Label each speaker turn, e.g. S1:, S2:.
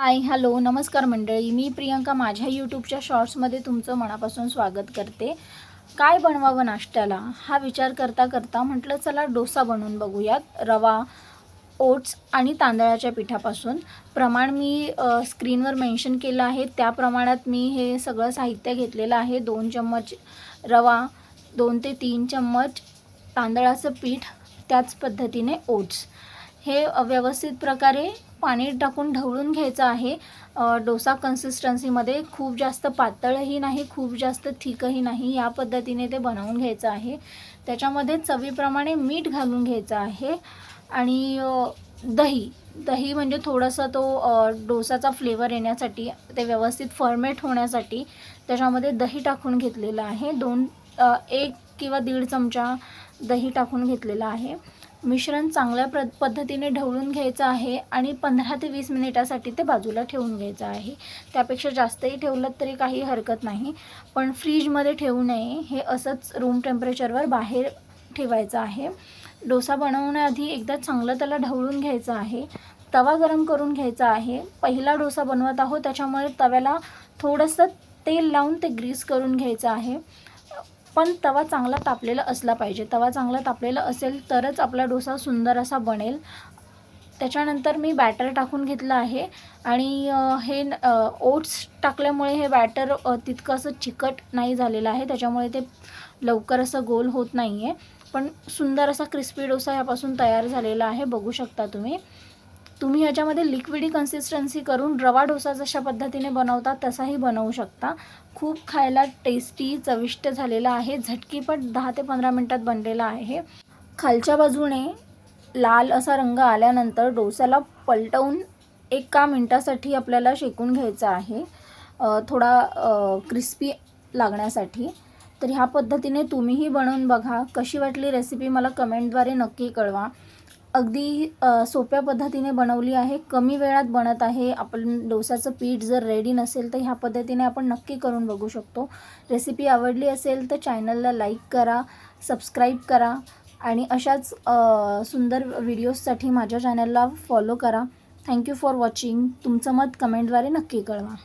S1: Hi hello नमस्कार मंडळी, मी प्रियंका माझ्या यूट्यूबच्या शॉर्ट्समध्ये तुमचं मनापासून स्वागत करते। काय बनवावं नाश्त्याला हा विचार करता करता म्हटलं चला डोसा बनवून बघूयात। रवा, ओट्स आणि तांदळाच्या पिठापासून। प्रमाण मी स्क्रीनवर मेन्शन केलं आहे, त्या प्रमाणात मी हे सगळं साहित्य घेतलेलं आहे। 2 चम्मच रवा, 2 ते 3 चम्मच तांदळाचं पीठ, त्याच पद्धतीने ओट्स। हे व्यवस्थित प्रकारे पाणी टाकून ढवळून घ्यायचं आहे। डोसा कन्सिस्टन्सीमध्ये खूप जास्त पातळही नाही, खूप जास्त थिकही नाही, या पद्धतीने ते बनवून घ्यायचं आहे। त्याच्यामध्ये चवीप्रमाणे मीठ घालून घ्यायचं आहे आणि दही म्हणजे थोडंसं तो डोसाचा फ्लेवर येण्यासाठी, ते व्यवस्थित फर्मेट होण्यासाठी त्याच्यामध्ये दही टाकून घेतलेलं आहे। 1 किंवा 1.5 चमचा दही टाकून घेतलेलं आहे। मिश्रण चांगल्या पद्धतीने ढवळून घ्यायचं आहे आणि 15 ते 20 मिनिटासाठी ते बाजूला ठेवून घ्यायचं आहे। त्यापेक्षा जास्तही ठेवलं तरी काही हरकत नाही, पण फ्रीजमध्ये ठेवू नये, हे असंच रूम टेम्परेचरवर बाहेर ठेवायचं आहे। डोसा बनवण्याआधी एकदा चांगलं त्याला ढवळून घ्यायचं आहे। तवा गरम करून घ्यायचा आहे। पहिला डोसा बनवत आहोत, त्याच्यामुळे तव्याला थोडंसं तेल लावून ते ग्रीस करून घ्यायचं आहे। पण तवा चांगला तापलेला असला पाहिजे। तवा चांगला तापलेला असेल तरच आपला डोसा सुंदर असा बनेल। त्याच्यानंतर मी बॅटर टाकून घेतलं आहे आणि हे ओट्स टाकल्यामुळे हे बॅटर तितकं असं चिकट नाही झालेलं आहे, त्याच्यामुळे ते लवकर असं गोल होत नाही आहे, पण सुंदर असा क्रिस्पी डोसा यापासून तयार झालेला आहे। बघू शकता तुम्ही ह्याच्यामध्ये लिक्विडी कन्सिस्टन्सी करून रवा डोसा जशा पद्धतीने बनवतात तसाही बनवू शकता। खूप खायला टेस्टी चविष्ट झालेला आहे। झटकीपट 10 ते 15 मिनिटात बनलेला आहे। खालच्या बाजूने लाल असा रंग आल्यानंतर डोस्याला पलटवून 1 मिनिटासाठी आपल्याला शेकून घ्यायचा आहे, थोडा क्रिस्पी लागण्यासाठी। तर ह्या पद्धतीने तुम्हीही बनवून बघा। कशी वाटली रेसिपी मला कमेंटद्वारे नक्की कळवा। अगदी सोप्या पद्धतीने बनवली आहे, कमी वेळात बनत आहे। आपण डोसाचं पीठ जर रेडी नसेल तर ह्या पद्धतीने आपण नक्की करून बघू शकतो। रेसिपी आवडली असेल तर चॅनलला लाईक करा, सबस्क्राईब करा आणि अशाच सुंदर व्हिडिओजसाठी माझ्या चॅनलला फॉलो करा। Thank you for watching. तुमचं मत कमेंटद्वारे नक्की कळवा।